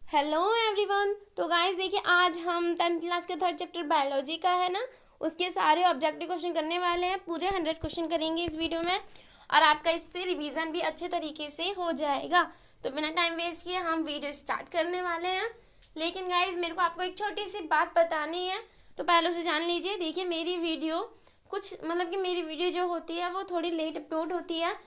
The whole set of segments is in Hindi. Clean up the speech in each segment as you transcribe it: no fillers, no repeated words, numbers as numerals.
Hello everyone. तो गाइस देखिए, आज हम 10th क्लास के थर्ड चैप्टर बायोलॉजी का है ना, उसके सारे ऑब्जेक्टिव क्वेश्चन करने वाले हैं। पूरे 100 क्वेश्चन करेंगे इस वीडियो में, और आपका इससे रिवीजन भी अच्छे तरीके से हो जाएगा। तो बिना टाइम वेस्ट किए हम वीडियो स्टार्ट करने वाले हैं। लेकिन गाइज मेरे को आपको एक छोटी सी बात बतानी है, तो पहले उसे जान लीजिए। देखिए, मेरी वीडियो कुछ मतलब कि मेरी वीडियो जो होती है वो थोड़ी लेट अपलोड होती है,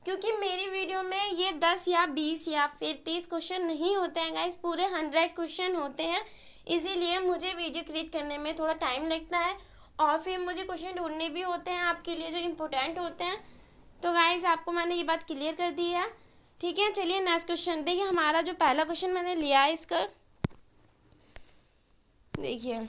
क्योंकि मेरी वीडियो में ये 10 या 20 या फिर 30 क्वेश्चन नहीं होते हैं गाइस, पूरे 100 क्वेश्चन होते हैं। इसीलिए मुझे वीडियो क्रिएट करने में थोड़ा टाइम लगता है, और फिर मुझे क्वेश्चन ढूंढने भी होते हैं आपके लिए जो इम्पोर्टेंट होते हैं। तो गाइस आपको मैंने ये बात क्लियर कर दी है, ठीक है। चलिए नेक्स्ट क्वेश्चन देखिए। हमारा जो पहला क्वेश्चन मैंने लिया है इसका, देखिए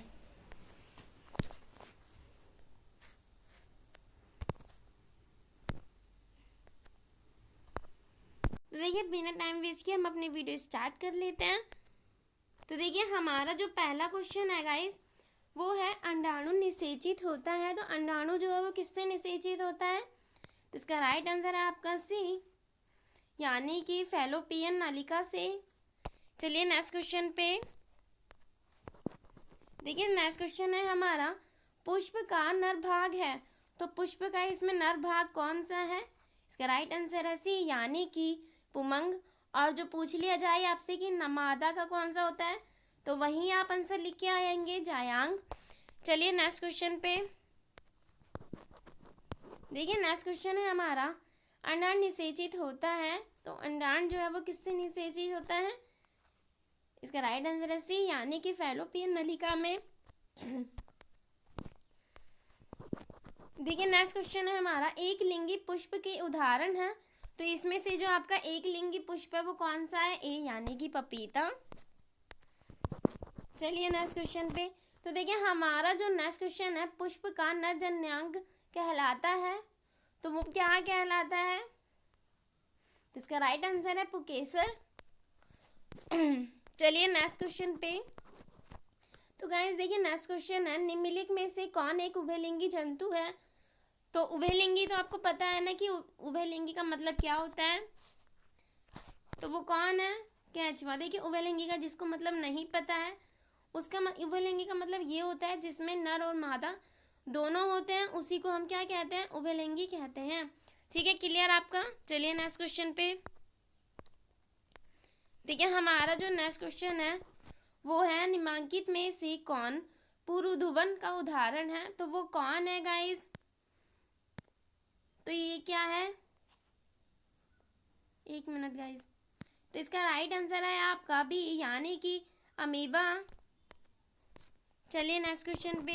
तो देखिए बिना टाइम वेस्ट किए हम अपनी वीडियो स्टार्ट कर लेते हैं। तो देखिए हमारा जो पहला क्वेश्चन है गाइस, वो है अंडाणु निषेचित होता है। तो अंडाणु जो है वो किससे निषेचित होता है? तो इसका राइट आंसर है आपका सी, यानी कि फैलोपियन नलिका से। चलिए नेक्स्ट क्वेश्चन पे देखिए। नेक्स्ट क्वेश्चन है हमारा, पुष्प का नर भाग है। तो पुष्प का इसमें नर भाग कौन सा है? इसका राइट आंसर है सी, यानी कि पुमंग। और जो पूछ लिया जाए आपसे कि मादा का कौन सा होता है, तो वहीं आप आंसर लिख के आएंगे, जायांग। चलिए नेक्स्ट क्वेश्चन पे देखिए। नेक्स्ट क्वेश्चन है हमारा, अंडाण निषेचित होता है। तो अंडाण जो है वो किससे निषेचित होता है? इसका राइट आंसर है सी, यानी कि फैलोपियन नलिका में। देखिए नेक्स्ट क्वेश्चन है हमारा, एक लिंगी पुष्प के उदाहरण है। तो इसमें से जो आपका एक लिंगी पुष्प है वो कौन सा है? ए, यानी कि पपीता। चलिए नेक्स्ट क्वेश्चन पे। तो देखिए हमारा जो नेक्स्ट क्वेश्चन है, पुष्प का नर जन्यांग कहलाता है। तो वो क्या कहलाता है? तो इसका राइट आंसर है पुकेसर। चलिए नेक्स्ट क्वेश्चन पे। तो गाइस देखिए नेक्स्ट क्वेश्चन है, निम्नलिखित में से कौन एक उभयलिंगी जंतु है? तो उभयलिंगी तो आपको पता है ना कि उभयलिंगी का मतलब क्या होता है। तो वो कौन है? केंचुआ। देखिए उभयलिंगी का जिसको मतलब नहीं पता है, उसका उभयलिंगी का मतलब ये होता है जिसमें नर और मादा दोनों होते हैं, उसी को हम क्या कहते हैं? उभयलिंगी कहते हैं। ठीक है, क्लियर आपका। चलिए नेक्स्ट क्वेश्चन पे देखिए। हमारा जो नेक्स्ट क्वेश्चन है वो है, निम्नलिखित में से कौन पुरुधुवन का उदाहरण है? तो वो कौन है गाइस? तो ये क्या है? एक मिनट गाइस। तो इसका राइट आंसर है आपका बी, यानी कि अमीबा। चलिए नेक्स्ट क्वेश्चन पे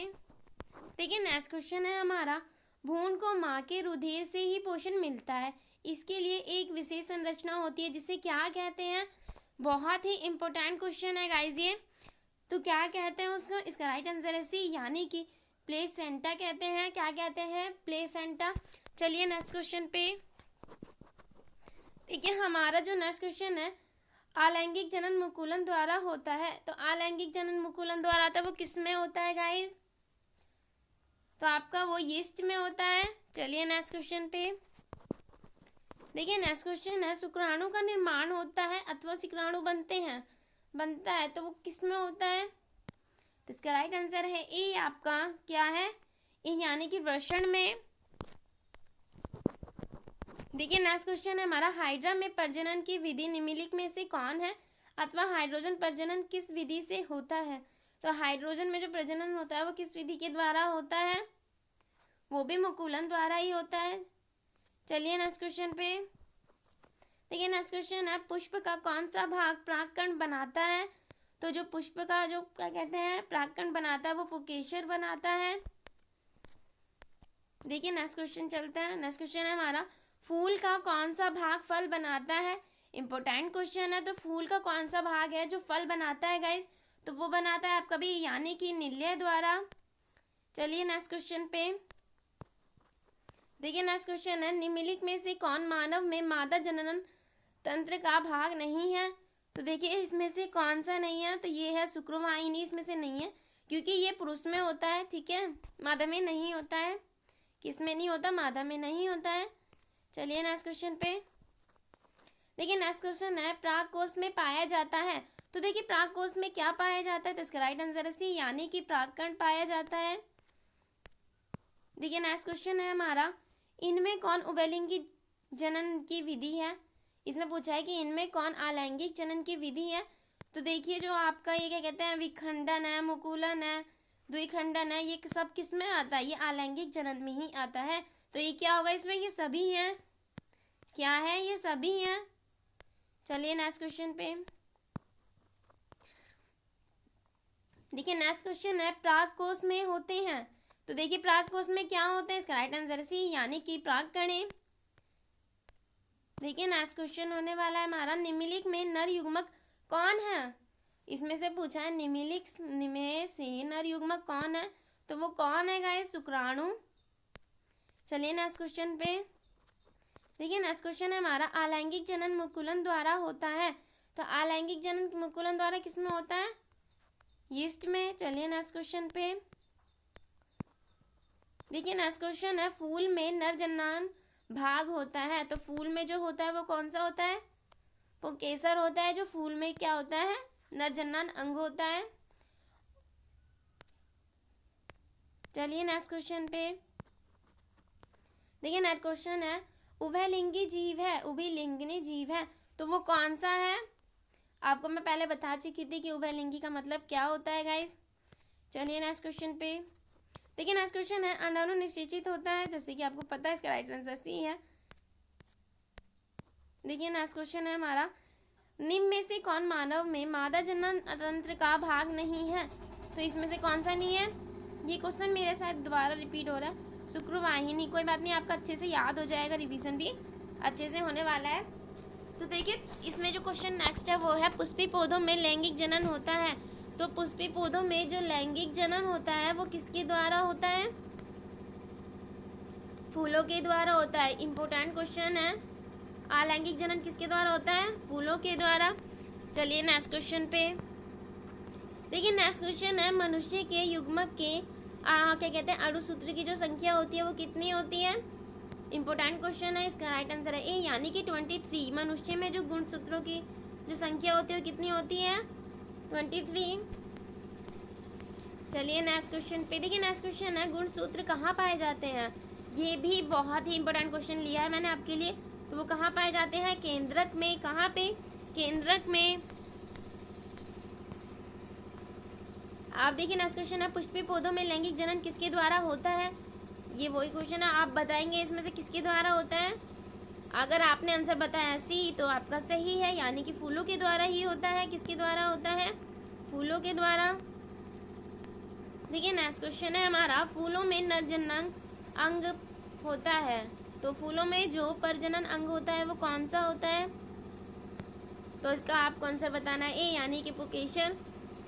देखिए। नेक्स्ट क्वेश्चन है हमारा, भ्रूण को माँ के रुधिर से ही पोषण मिलता है। इसके लिए एक विशेष संरचना होती है जिसे क्या कहते हैं? बहुत ही इंपॉर्टेंट क्वेश्चन है गाइस ये। तो क्या कहते हैं उसका? इसका राइट आंसर है सी, यानी कि प्लेसेंटा कहते हैं। क्या कहते हैं? प्लेसेंटा। चलिए नेक्स्ट क्वेश्चन पे देखिए। हमारा जो नेक्स्ट क्वेश्चन है, अलैंगिक जनन मुकुलन द्वारा होता है। तो अलैंगिक जनन मुकुलन द्वारा होता है, वो किस में होता है गाइस? तो आपका वो यीस्ट में होता है। चलिए नेक्स्ट क्वेश्चन पे देखिए। नेक्स्ट क्वेश्चन है, शुक्राणु का निर्माण होता है अथवा शुक्राणु बनता है, तो वो किस में होता है? तो इसका राइट आंसर है ए, आपका क्या है? ए, यानी कि वृषण में। देखिए नेक्स्ट क्वेश्चन है हमारा, हाइड्रा में प्रजनन की विधि निम्नलिखित में से कौन है? अथवा हाइड्रोजन प्रजनन किस विधि से होता है? तो हाइड्रोजन में जो प्रजनन होता है वो किस विधि के द्वारा होता है? वो भी मुकुलन द्वारा ही होता है। चलिए नेक्स्ट क्वेश्चन पे देखिए। नेक्स्ट क्वेश्चन है, पुष्प का कौन सा भाग परागकण बनाता है? तो जो पुष्प का जो क्या कहते हैं परागकण बनाता है, वो पुकेसर बनाता है। देखिए नेक्स्ट क्वेश्चन चलता है। नेक्स्ट क्वेश्चन है हमारा, फूल का कौन सा भाग फल बनाता है? इंपॉर्टेंट क्वेश्चन है। तो फूल का कौन सा भाग है जो फल बनाता है गाइस? तो वो बनाता है आपका भी, यानी कि निलय द्वारा। चलिए नेक्स्ट क्वेश्चन पे देखिए। नेक्स्ट क्वेश्चन है, निम्नलिखित में से कौन मानव में मादा जनन तंत्र का भाग नहीं है? तो देखिए इसमें से कौन सा नहीं है? तो ये है शुक्रवाहिनी, इसमें से नहीं है क्योंकि ये पुरुष में होता है, ठीक है, मादा में नहीं होता है। किस में नहीं होता? मादा में नहीं होता है। चलिए नेक्स्ट क्वेश्चन पे देखिए। नेक्स्ट क्वेश्चन है, प्राग कोश में पाया जाता है। तो देखिए प्राक कोश में क्या पाया जाता है, तो इसका राइट आंसर है सी, यानी कि प्राककण पाया जाता है। देखिए नेक्स्ट क्वेश्चन है हमारा, इनमें कौन उभयलिंगी जनन की विधि है। इसमें पूछा है कि इनमें कौन अलैंगिक जनन की विधि है। तो देखिए जो आपका ये क्या कहते हैं, विखंडन है, मुकुलन है, द्विखंडन है, ये सब किस में आता है, ये अलैंगिक जनन में ही आता है। तो ये क्या होगा इसमें, ये सभी हैं, क्या है, ये सभी हैं। चलिए नेक्स्ट क्वेश्चन पे देखिए, नेक्स्ट क्वेश्चन है प्राक कोश में होते हैं। तो देखिए प्राक कोश में क्या होते हैं, इसका राइट आंसर सी, यानी कि प्राककण। देखिए नेक्स्ट क्वेश्चन होने वाला है हमारा, निम्नलिखित में नर युग्मक कौन है। इसमें से पूछा है निम्नलिखित में से नर युग्मक कौन है, तो वो कौन है गाइस, शुक्राणु। चलिए नेक्स्ट क्वेश्चन पे देखिए, नेक्स्ट क्वेश्चन है हमारा, अलैंगिक जनन मुकुलन द्वारा होता है। तो अलैंगिक जनन मुकुलन द्वारा किस में होता है, यीस्ट में। चलिए नेक्स्ट क्वेश्चन पे देखिए, नेक्स्ट क्वेश्चन है, फूल में नर जनन भाग होता है। तो फूल में जो होता है वो कौन सा होता है, वो केसर होता है, जो फूल में क्या होता है, नर जनन अंग होता है। चलिए नेक्स्ट क्वेश्चन पे देखिए, नेक्स्ट क्वेश्चन है, उभयलिंगी जीव है, उभयलिंगिनी जीव है, तो वो कौन सा है। आपको मैं पहले बता चुकी थी कि उभयलिंगी का मतलब क्या होता है गाइस। चलिए नेक्स्ट क्वेश्चन पे देखिए, नेक्स्ट क्वेश्चन है, अंडाणु निषेचित होता है, जैसे कि आपको पता है, इसका राइट आंसर सी है। देखिए नेक्स्ट क्वेश्चन है हमारा, निम्न में से कौन मानव में मादा जनन तंत्र का भाग नहीं है। तो इसमें से कौन सा नहीं है, ये क्वेश्चन मेरे साथ दोबारा रिपीट हो रहा है, शुक्रवाहिनी। कोई बात नहीं, आपका अच्छे से याद हो जाएगा, रिवीजन भी अच्छे से होने वाला है। तो देखिए इसमें जो क्वेश्चन नेक्स्ट है वो है, पुष्पी पौधों में लैंगिक जनन होता है। तो पुष्पी पौधों में जो लैंगिक जनन होता है वो किसके द्वारा होता है, फूलों के द्वारा होता है। इंपॉर्टेंट क्वेश्चन है, अलैंगिक जनन किसके द्वारा होता है, फूलों के द्वारा। चलिए नेक्स्ट क्वेश्चन पे देखिए, नेक्स्ट क्वेश्चन है, मनुष्य के युग्मक के क्या कहते हैं, अणुसूत्र की जो संख्या होती है वो कितनी होती है। इंपॉर्टेंट क्वेश्चन है, इसका राइट आंसर है ए, यानी कि 23। मनुष्य में जो गुणसूत्रों की जो संख्या होती है वो कितनी होती है, 23। चलिए नेक्स्ट क्वेश्चन पे देखिए, नेक्स्ट क्वेश्चन है, गुणसूत्र कहाँ पाए जाते हैं। ये भी बहुत ही इंपॉर्टेंट क्वेश्चन लिया है मैंने आपके लिए। तो वो कहाँ पाए जाते हैं, केंद्रक में। कहाँ पे, केंद्रक में। आप देखिए नेक्स्ट क्वेश्चन है, पुष्पी पौधों में लैंगिक जनन किसके द्वारा होता है। ये वही क्वेश्चन है, आप बताएंगे इसमें से किसके द्वारा होता है। अगर आपने आंसर बताया सी तो आपका सही है, यानी कि फूलों के द्वारा ही होता है। किसके द्वारा होता है, फूलों के द्वारा। देखिए नेक्स्ट क्वेश्चन है हमारा, फूलों में नरजनन अंग होता है। तो फूलों में जो प्रजनन अंग होता है वो कौन सा होता है। तो इसका आपको आंसर बताना है ए, यानी कि पुकेसर।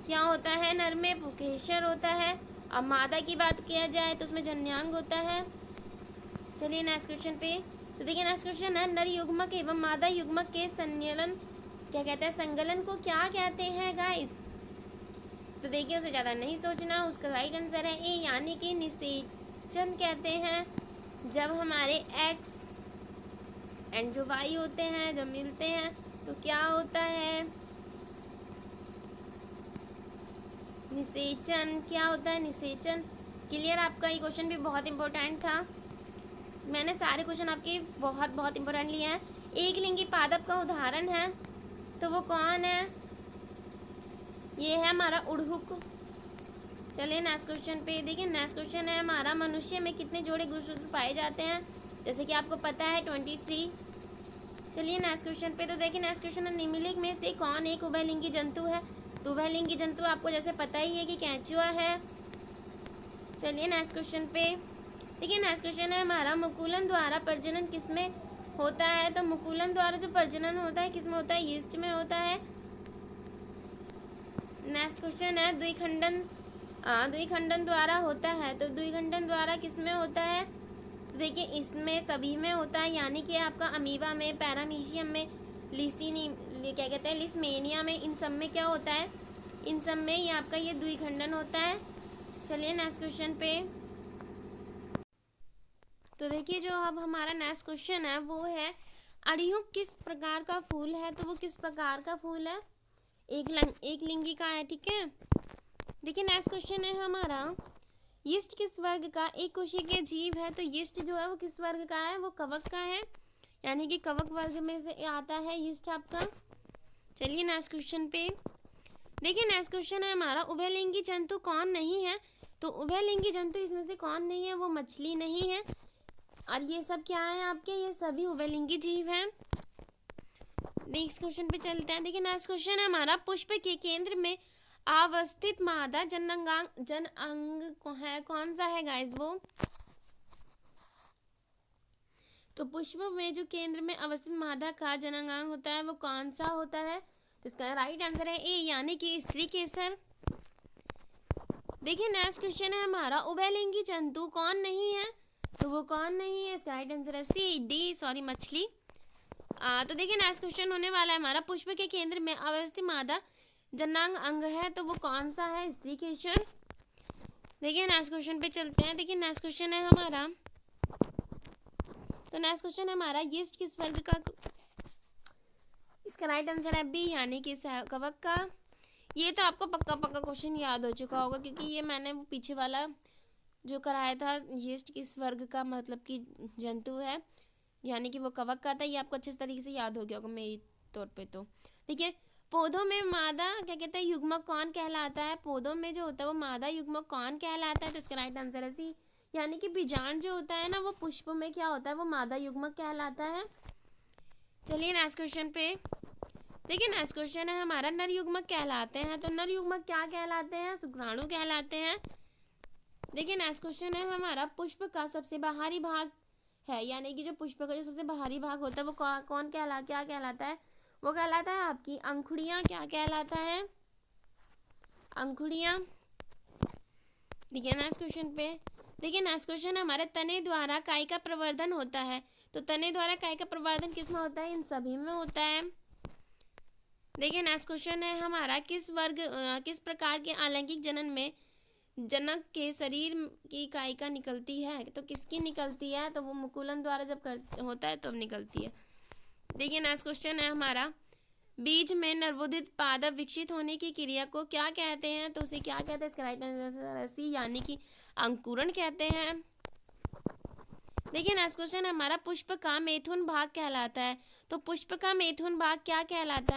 क्या होता है, नर में पुकेसर होता है। अब मादा की बात किया जाए तो उसमें जन्यांग होता है। चलिए नेक्स्ट क्वेश्चन पे तो देखिए, नेक्स्ट क्वेश्चन है, नर युग्मक एवं मादा युग्मक के संलयन क्या कहते हैं, संगलन को क्या कहते हैं गाइस। तो देखिए उसे ज़्यादा नहीं सोचना, उसका राइट आंसर है ए, यानी कि निषेचन कहते हैं। जब हमारे एक्स एंड जो वाई होते हैं जब मिलते हैं तो क्या होता है, निषेचन। क्या होता है, निषेचन। क्लियर, आपका ये क्वेश्चन भी बहुत इंपॉर्टेंट था। मैंने सारे क्वेश्चन आपके बहुत बहुत इंपॉर्टेंट लिए हैं। एक लिंगी पादप का उदाहरण है तो वो कौन है, ये है हमारा उड़हुक। चलिए नेक्स्ट क्वेश्चन पे देखिए, नेक्स्ट क्वेश्चन है हमारा, मनुष्य में कितने जोड़े गुणसूत्र पाए जाते हैं। जैसे कि आपको पता है 23। चलिए नेक्स्ट क्वेश्चन पे तो देखिए, नेक्स्ट क्वेश्चन है, निम्नलिखित में से कौन एक उभयलिंगी जंतु है। तो उभयलिंगी जंतु आपको जैसे पता ही है कि केंचुआ है। चलिए नेक्स्ट क्वेश्चन पे देखिए, नेक्स्ट क्वेश्चन है हमारा, मुकुलन द्वारा प्रजनन किसमें होता है। तो मुकुलन द्वारा जो प्रजनन होता है किसमें होता है, यीस्ट में होता है। नेक्स्ट क्वेश्चन है, द्विखंडन द्विखंडन द्वारा होता है। तो द्विखंडन द्वारा किसमें होता है, तो देखिए इसमें सभी में होता है, यानी कि आपका अमीबा में, पैरामीशियम में, क्या कहते हैं, लिस्मेनिया में, इन सब में क्या होता है, इन सब में ये आपका ये द्विखंडन होता है। चलिए नेक्स्ट क्वेश्चन पे तो देखिए, जो अब हमारा नेक्स्ट क्वेश्चन है वो है, अड़ियुक किस प्रकार का फूल है। तो वो किस प्रकार का फूल है, एक लिंगी का है, ठीक है। देखिए नेक्स्ट क्वेश्चन है हमारा, यीस्ट किस वर्ग का एक कोशिकीय जीव है। तो यीस्ट जो है वो किस वर्ग का है, वो कवक का है, यानी कि कवक वर्ग में से आता है यीस्ट आपका। चलिए नेक्स्ट क्वेश्चन पे देखिए, नेक्स्ट क्वेश्चन है हमारा, उभयलिंगी जंतु कौन नहीं है। तो उभयलिंगी जंतु इसमें से कौन नहीं है, वो मछली नहीं है, और ये सब क्या है आपके, ये सभी उभयलिंगी जीव हैं। नेक्स्ट क्वेश्चन पे चलते हैं। देखिए नेक्स्ट क्वेश्चन है हमारा, पुष्प के केंद्र में अवस्थित मादा जनअंग है, कौन सा है गाइस वो। तो पुष्प में जो केंद्र में अवस्थित मादा का जननांग होता है वो कौन सा होता है। तो इसका राइट आंसर है ए, यानी कि स्त्री केसर। देखिए नेक्स्ट क्वेश्चन है हमारा, उभयलिंगी जंतु कौन नहीं है। तो वो कौन नहीं है, इसका राइट आंसर है सी डी, सॉरी मछली। तो देखिए नेक्स्ट क्वेश्चन होने वाला है हमारा, पुष्प के केंद्र में अवस्थित मादा जननांग अंग है, तो वो कौन सा है, स्त्री केसर। देखिए नेक्स्ट क्वेश्चन पे चलते हैं। देखिए नेक्स्ट क्वेश्चन है हमारा, तो नेक्स्ट क्वेश्चन है हमारा, यीस्ट किस वर्ग का। इसका राइट आंसर है बी, यानी कि कवक का। ये तो आपको पक्का क्वेश्चन याद हो चुका होगा, क्योंकि ये मैंने वो पीछे वाला जो कराया था, यीस्ट किस वर्ग का मतलब कि जंतु है, यानी कि वो कवक का था। ये आपको अच्छे तरीके से याद हो गया होगा मेरी तौर पे। तो देखिए, पौधों में मादा क्या कहते हैं, युग्मक कौन कहलाता है। पौधों में जो होता है वो मादा युग्मक कौन कहलाता है। तो इसका राइट आंसर है सी, यानी कि बीजांड जो होता है ना, वो पुष्प में क्या होता है, वो मादा युग्मक कहलाता है। चलिए नेक्स्ट क्वेश्चन पे देखिए, नेक्स्ट क्वेश्चन है हमारा, नर युग्मक कहलाते हैं। तो नर युग्मक क्या कहलाते हैं, शुक्राणु कहलाते हैं। देखिए नेक्स्ट क्वेश्चन है हमारा, पुष्प का सबसे बाहरी भाग है, यानी कि जो पुष्प का जो सबसे बाहरी भाग होता है वो कौन क्या कहलाता है, वो कहलाता है आपकी अंकुड़ियाँ। क्या कहलाता है, अंकुड़ियाँ। देखिए नेक्स्ट क्वेश्चन पे देखिए, नेक्स्ट क्वेश्चन है हमारे, तने द्वारा काई का प्रवर्धन होता है। तो तने द्वारा काई का प्रवर्धन किस में होता है, इन सभी में होता है। देखिए नेक्स्ट क्वेश्चन है हमारा, किस प्रकार के अलैंगिक जनन में जनक के शरीर की कायिका निकलती है। तो किसकी निकलती है, तो वो मुकुलन द्वारा जब होता है तब निकलती है। देखिए नेक्स्ट क्वेश्चन है हमारा, बीज में नवोदित पादप विकसित होने की क्रिया को क्या कहते हैं। तो उसे क्या कहते हैं, इसका राइट आंसर सी, यानी कि अंकुरण कहते हैं। देखिए नेक्स्ट क्वेश्चन हमारा, पुष्प का मैथुन भाग कहलाता है। तो पुष्प का मैथुन भाग क्या कहलाता है।